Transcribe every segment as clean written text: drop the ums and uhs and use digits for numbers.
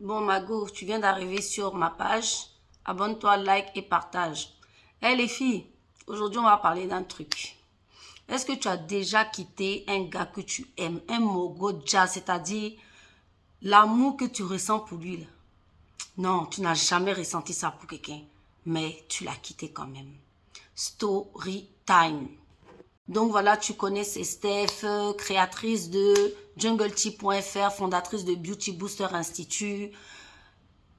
Bon, Mago, tu viens d'arriver sur ma page. Abonne-toi, like et partage. Eh les filles, aujourd'hui on va parler d'un truc. Est-ce que tu as déjà quitté un gars que tu aimes, un mogo jazz, c'est-à-dire l'amour que tu ressens pour lui là? Non, tu n'as jamais ressenti ça pour quelqu'un, mais tu l'as quitté quand même. Story time. Donc voilà, tu connais, c'est Steph, créatrice de jungletea.fr, fondatrice de Beauty Booster Institute.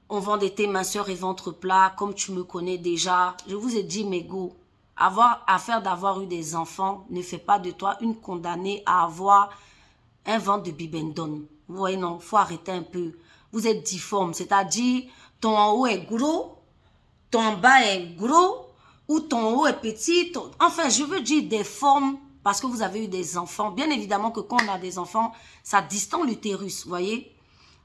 On vend des thés minceur et ventre plat, comme tu me connais déjà. Je vous ai dit, mes go, avoir affaire d'avoir eu des enfants ne fait pas de toi une condamnée à avoir un ventre de bibendone. Vous voyez, non, faut arrêter un peu. Vous êtes difforme, c'est-à-dire ton en haut est gros, ton en bas est gros, ou ton haut est petit. Enfin, je veux dire des formes parce que vous avez eu des enfants. Bien évidemment que quand on a des enfants, ça distend l'utérus, vous voyez.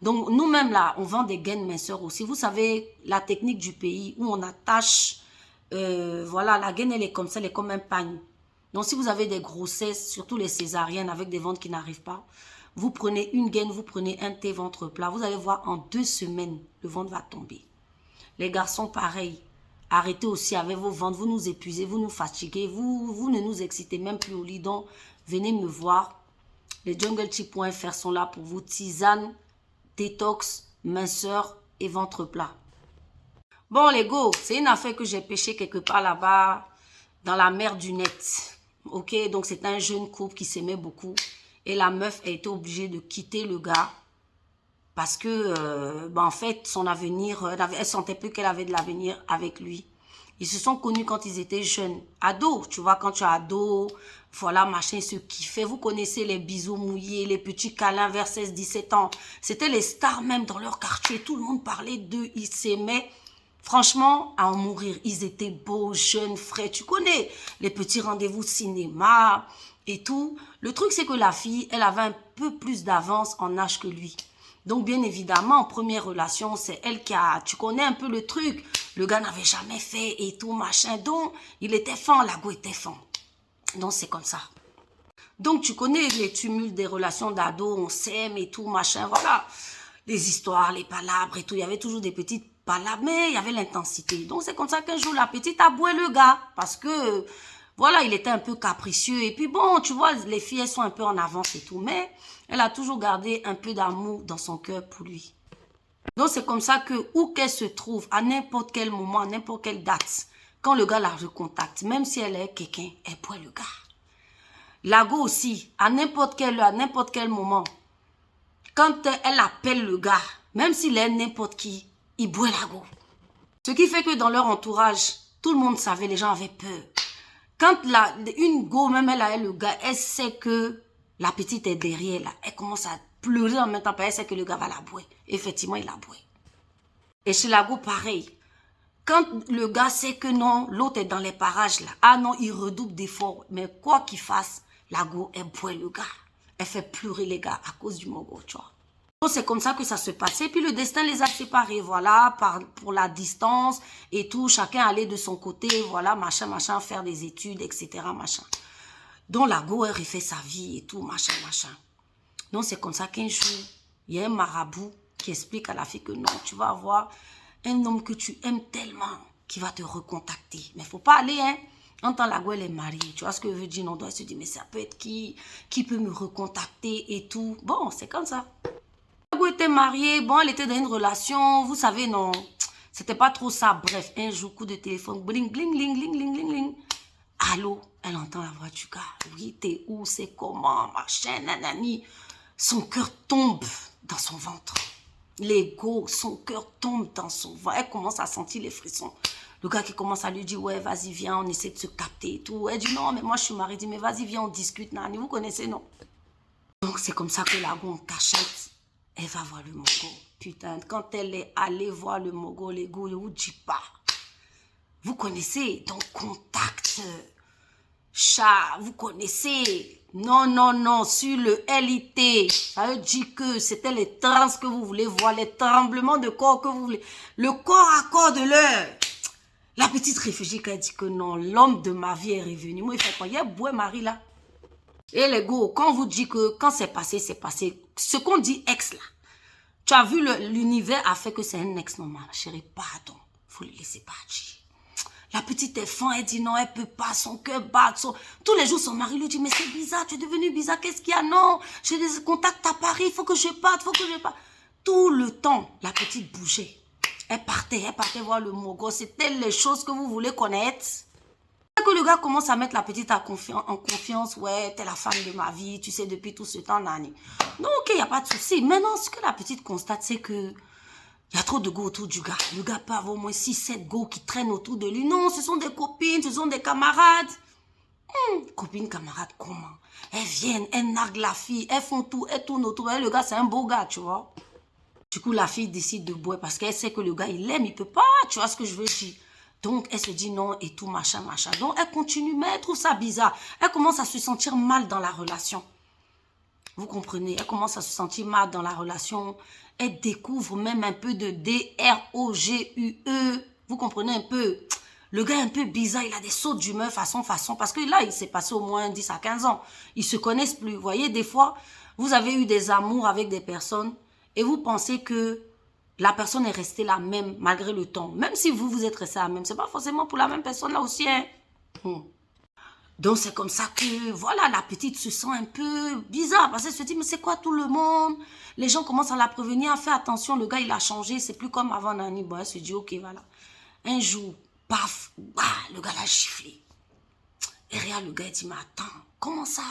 Donc, nous-mêmes, là, on vend des gaines minceurs aussi. Vous savez, la technique du pays où on attache, voilà, la gaine, elle est comme ça, elle est comme un pagne. Donc, si vous avez des grossesses, surtout les césariennes avec des ventres qui n'arrivent pas, vous prenez une gaine, vous prenez un thé ventre plat. Vous allez voir, en 2 semaines, le ventre va tomber. Les garçons, pareil. Arrêtez aussi avec vos ventres. Vous nous épuisez, vous nous fatiguez. Vous ne nous excitez même plus au lit. Donc, venez me voir. Les jungletea.fr sont là pour vous. Tisane, détox, minceur et ventre plat. Bon, les go, c'est une affaire que j'ai pêché quelque part là-bas dans la mer du net. Ok, donc c'est un jeune couple qui s'aimait beaucoup. Et la meuf a été obligée de quitter le gars parce que, en fait, son avenir, elle sentait plus qu'elle avait de l'avenir avec lui. Ils se sont connus quand ils étaient jeunes, ados, tu vois, quand tu es ado, voilà, machin, ils se kiffaient. Vous connaissez les bisous mouillés, les petits câlins vers 16-17 ans. C'était les stars même dans leur quartier. Tout le monde parlait d'eux, ils s'aimaient. Franchement, à en mourir. Ils étaient beaux, jeunes, frais. Tu connais les petits rendez-vous cinéma et tout. Le truc, c'est que la fille, elle avait un peu plus d'avance en âge que lui. Donc, bien évidemment, en première relation, c'est elle qui a... Tu connais un peu le truc. Le gars n'avait jamais fait et tout, machin. Donc, il était fan, la go était fan. Donc, c'est comme ça. Donc, tu connais les tumultes des relations d'ado, on s'aime et tout, machin, voilà. Les histoires, les palabres et tout. Il y avait toujours des petites palabres, mais il y avait l'intensité. Donc, c'est comme ça qu'un jour, la petite a boué le gars. Parce que, voilà, il était un peu capricieux. Et puis, bon, tu vois, les filles, elles sont un peu en avance et tout. Mais elle a toujours gardé un peu d'amour dans son cœur pour lui. Donc, c'est comme ça que, où qu'elle se trouve, à n'importe quel moment, à n'importe quelle date, quand le gars la recontacte, même si elle est quelqu'un, elle boit le gars. L'ago aussi, à n'importe quelle heure, à n'importe quel moment, quand elle appelle le gars, même s'il est n'importe qui, il boit l'ago. Ce qui fait que dans leur entourage, tout le monde savait, les gens avaient peur. Quand une go, même elle a le gars, elle sait que la petite est derrière là, elle commence à pleurer en même temps, elle sait que le gars va la boire. Effectivement, il la boit. Et chez la go, pareil. Quand le gars sait que non, l'autre est dans les parages là, ah non, il redouble d'efforts. Mais quoi qu'il fasse, la go, elle boit le gars. Elle fait pleurer les gars à cause du mogo, tu vois. Donc c'est comme ça que ça se passait. Puis le destin les a séparés, voilà, pour la distance et tout. Chacun allait de son côté, voilà, machin, machin, faire des études, etc., machin. Donc la go, elle refait sa vie et tout, machin, machin. Donc c'est comme ça qu'un jour, il y a un marabout qui explique à la fille que non, tu vas avoir un homme que tu aimes tellement qui va te recontacter. Mais il ne faut pas aller, hein. En temps, la go, elle est mariée. Tu vois ce que je veux dire? Non, elle se dit, mais ça peut être qui peut me recontacter et tout. Bon, c'est comme ça. La go était mariée, bon, elle était dans une relation, vous savez, non. C'était pas trop ça. Bref, un jour, coup de téléphone, bling, bling, bling, bling, bling, bling, bling. Allô, elle entend la voix du gars. Oui, t'es où, c'est comment, machin, nanani. Son cœur tombe dans son ventre. L'ego, son cœur tombe dans son ventre. Elle commence à sentir les frissons. Le gars qui commence à lui dire, ouais, vas-y, viens, on essaie de se capter et tout. Elle dit, non, mais moi, je suis mariée. Elle dit, mais vas-y, viens, on discute, nani. Vous connaissez, non? Donc, c'est comme ça que la go en cachette, elle va voir le mogo. Putain, quand elle est allée voir le mogo, l'ego, ne vous dit pas. Vous connaissez, donc contact, chat, vous connaissez. Non, non, non, sur le LIT, ça veut dire que c'était les trans que vous voulez voir, les tremblements de corps que vous voulez, le corps à corps de l'heure. La petite réfugiée qui a dit que non, l'homme de ma vie est revenu. Moi, il fait quoi? Il y a beau mari là. Et les gars, quand on vous dit que quand c'est passé, c'est passé. Ce qu'on dit ex là, Tu as vu, l'univers a fait que c'est un ex normal. Chérie, pardon. Faut le laisser partir. La petite est fan, elle dit non, elle peut pas, son cœur bat. Tous les jours, son mari lui dit, mais c'est bizarre, tu es devenu bizarre, qu'est-ce qu'il y a? Non, j'ai des contacts à Paris, il faut que je parte, faut que je parte. Tout le temps, la petite bougeait. Elle partait voir le Mogo. C'était les choses que vous voulez connaître. Que le gars commence à mettre la petite en confiance, ouais, t'es la femme de ma vie, tu sais, depuis tout ce temps, Nani. Donc, ok, il n'y a pas de souci. Maintenant, ce que la petite constate, c'est que il y a trop de go autour du gars. Le gars peut avoir au moins 6-7 go qui traînent autour de lui. Non, ce sont des copines, ce sont des camarades. Copines, camarades, comment? Elles viennent, elles narguent la fille, elles font tout, elles tournent autour. Et le gars, c'est un beau gars, tu vois. Du coup, la fille décide de boire parce qu'elle sait que le gars, il l'aime, il peut pas, tu vois ce que je veux dire. Donc, elle se dit non et tout, machin, machin. Donc, elle continue, mais elle trouve ça bizarre. Elle commence à se sentir mal dans la relation. Vous comprenez? Elle commence à se sentir mal dans la relation. Elle découvre même un peu de D-R-O-G-U-E. Vous comprenez un peu? Le gars est un peu bizarre. Il a des sautes d'humeur façon. Parce que là, il s'est passé au moins 10 à 15 ans. Ils se connaissent plus. Vous voyez, des fois, vous avez eu des amours avec des personnes et vous pensez que la personne est restée la même malgré le temps. Même si vous êtes resté la même. C'est pas forcément pour la même personne là aussi. Hein? Donc, c'est comme ça que, voilà, la petite se sent un peu bizarre. Parce qu'elle se dit, mais c'est quoi tout le monde? Les gens commencent à la prévenir, à faire attention. Le gars, il a changé. C'est plus comme avant Nani. Bon, elle se dit, ok, voilà. Un jour, paf, bah, le gars l'a giflé. Et regarde, le gars, il dit, mais attends, comment ça?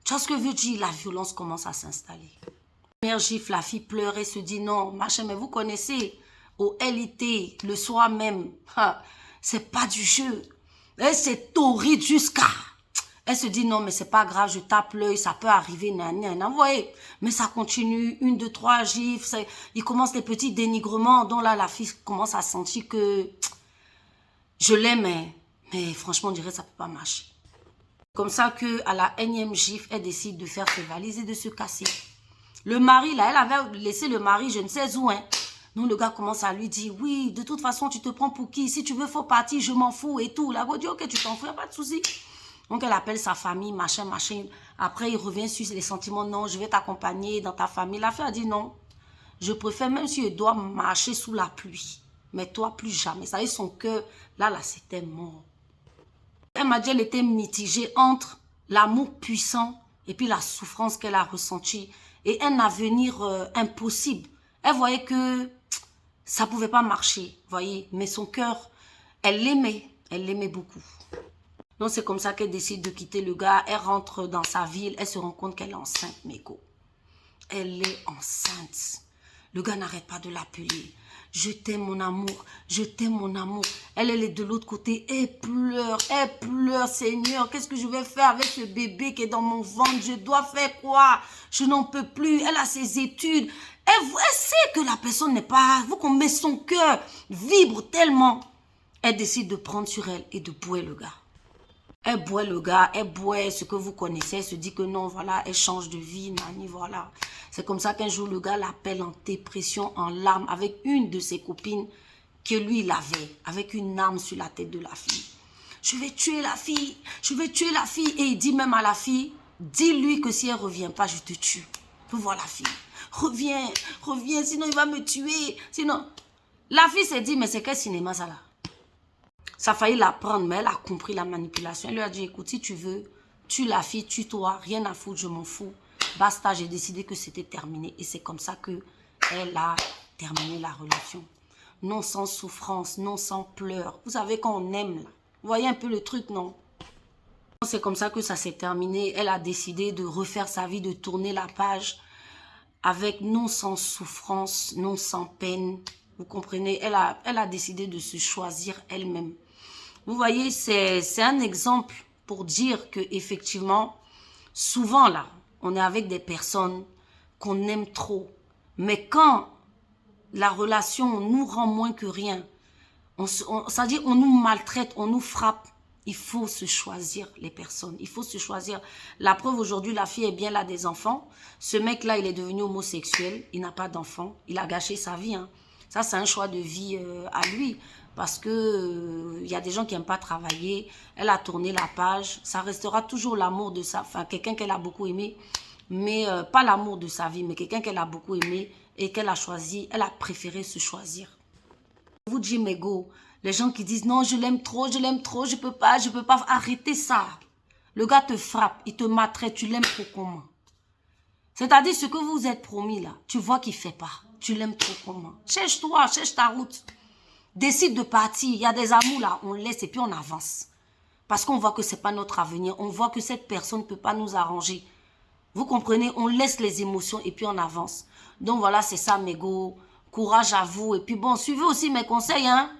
Tu vois ce que veut dire? La violence commence à s'installer. Première gifle, la fille pleure et se dit, non, machin, mais vous connaissez, au LIT, le soir même, c'est pas du jeu. Elle s'est torride jusqu'à... Elle se dit, non, mais c'est pas grave, je tape l'œil, ça peut arriver, nanana, vous voyez. Mais ça continue, 1, 2, 3 gifles, il commence les petits dénigrements, dont là, la fille commence à sentir que je l'aime, mais franchement, on dirait que ça peut pas marcher. Comme ça que à la énième gifle, elle décide de faire ses valises et de se casser. Le mari, là, elle avait laissé le mari, je ne sais où, hein. Donc, le gars commence à lui dire, oui, de toute façon, tu te prends pour qui? Si tu veux, faut partir, je m'en fous et tout. La go dit, ok, tu t'en fous, pas de souci. Donc, elle appelle sa famille, machin, machin. Après, il revient sur les sentiments, non, je vais t'accompagner dans ta famille. La fille a dit, non, je préfère, même si je dois marcher sous la pluie. Mais toi, plus jamais. Ça y est, son cœur, là, c'était mort. Elle m'a dit, elle était mitigée entre l'amour puissant et puis la souffrance qu'elle a ressentie. Et un avenir impossible. Elle voyait que ça pouvait pas marcher, voyez. Mais son cœur, elle l'aimait beaucoup. Donc c'est comme ça qu'elle décide de quitter le gars. Elle rentre dans sa ville, elle se rend compte qu'elle est enceinte, Meko. Elle est enceinte. Le gars n'arrête pas de l'appeler. Je t'aime mon amour, je t'aime mon amour. Elle est de l'autre côté, elle pleure, Seigneur. Qu'est-ce que je vais faire avec ce bébé qui est dans mon ventre? Je dois faire quoi? Je n'en peux plus. Elle a ses études. Elle sait que la personne n'est pas... Vous qu'on met son cœur, vibre tellement. Elle décide de prendre sur elle et de bouer le gars. Elle boit le gars, elle boit ce que vous connaissez, elle se dit que non, voilà, elle change de vie, nani, voilà. C'est comme ça qu'un jour, le gars l'appelle en dépression, en larmes, avec une de ses copines que lui, il avait, avec une arme sur la tête de la fille. Je vais tuer la fille, je vais tuer la fille. Et il dit même à la fille, dis-lui que si elle ne revient pas, je te tue. Vous voir la fille. Reviens, reviens, sinon il va me tuer. Sinon, la fille s'est dit, mais c'est quel cinéma ça là? Ça a failli la prendre, mais elle a compris la manipulation. Elle lui a dit, écoute, si tu veux, tue la fille, tue-toi, rien à foutre, je m'en fous. Basta, j'ai décidé que c'était terminé. Et c'est comme ça qu'elle a terminé la relation. Non sans souffrance, non sans pleurs. Vous savez quand on aime, là. Vous voyez un peu le truc, non? C'est comme ça que ça s'est terminé. Elle a décidé de refaire sa vie, de tourner la page avec non sans souffrance, non sans peine. Vous comprenez? Elle a décidé de se choisir elle-même. Vous voyez, c'est un exemple pour dire que effectivement, souvent là, on est avec des personnes qu'on aime trop. Mais quand la relation nous rend moins que rien, c'est-à-dire on nous maltraite, on nous frappe, il faut se choisir les personnes. Il faut se choisir. La preuve aujourd'hui, la fille est bien là des enfants. Ce mec-là, il est devenu homosexuel. Il n'a pas d'enfants. Il a gâché sa vie. Hein. Ça, c'est un choix de vie à lui. Parce que y a des gens qui n'aiment pas travailler. Elle a tourné la page. Ça restera toujours l'amour de sa... Enfin, quelqu'un qu'elle a beaucoup aimé. Mais pas l'amour de sa vie, mais quelqu'un qu'elle a beaucoup aimé. et qu'elle a choisi, elle a préféré se choisir. Je vous dis, mes go, les gens qui disent non, je l'aime trop, je peux pas, arrêtez ça. Le gars te frappe, il te maltraite, tu l'aimes trop comment? C'est-à-dire ce que vous vous êtes promis là, tu vois qu'il fait pas. Tu l'aimes trop comment? Cherche-toi, cherche ta route. Décide de partir. Il y a des amours là, on laisse et puis on avance. Parce qu'on voit que c'est pas notre avenir. On voit que cette personne ne peut pas nous arranger. Vous comprenez? On laisse les émotions et puis on avance. Donc voilà, c'est ça mes go. Courage à vous. Et puis bon, suivez aussi mes conseils, hein.